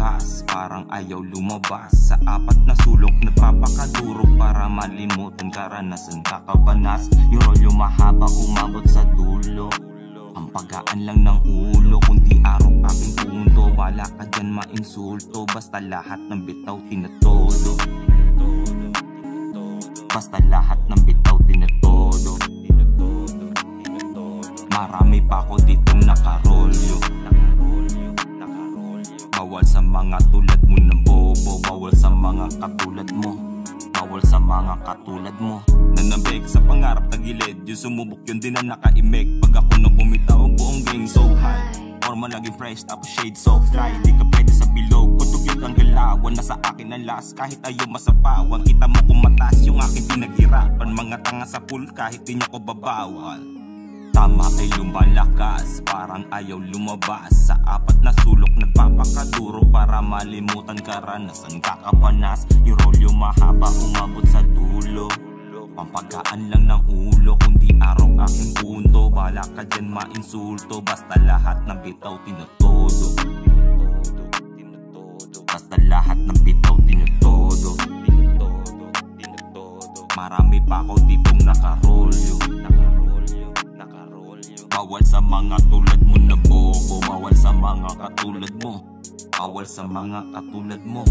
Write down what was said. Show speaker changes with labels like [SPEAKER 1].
[SPEAKER 1] lumalakas, parang ayaw lumabas. Sa apat na sulok nagpapakaduro para malimutan karanasan kakabanas. Yung rolyo mahaba umabot sa dulo, ang pagaan lang ng ulo. Kung di arok aking punto, wala ka dyan mainsulto. Basta lahat ng bitaw tinatodo, basta lahat ng bitaw tinatodo. Marami pa ako ditong nakarolyo, bawal sa mga tulad mo ng bobo, bawal sa mga katulad mo, bawal sa mga katulad mo. Nanabig sa pangarap na gilid, yung sumubok yun din na nakaimik. Pag ako nang bumitaw ang buong gang so high, forma laging fresh tapos shade so fly. Di ka pwede sa bilog, kutugid ang galawan. Nasa akin ang last kahit ayaw masapawan. Kita mo kung matas yung aking pinaghirapan. Mga tanga sa pool kahit di niya ko babawal. Tama ay lumalakas, parang ayaw lumabas. Sa apat na sulok nagpapakaduro para malimutan karanasan kakabanas. Yung rolyo mahaba umabot sa dulo, pampagaan lang ng ulo. Kung di arok aking punto, bala ka dyan mainsulto. Basta lahat ng bitaw tinatodo, basta lahat ng bitaw tinatodo. Marami pa ako ditong nakarolyo, bawal sa mga tulad mo na bobo, bawal sa mga katulad mo, bawal sa mga katulad mo.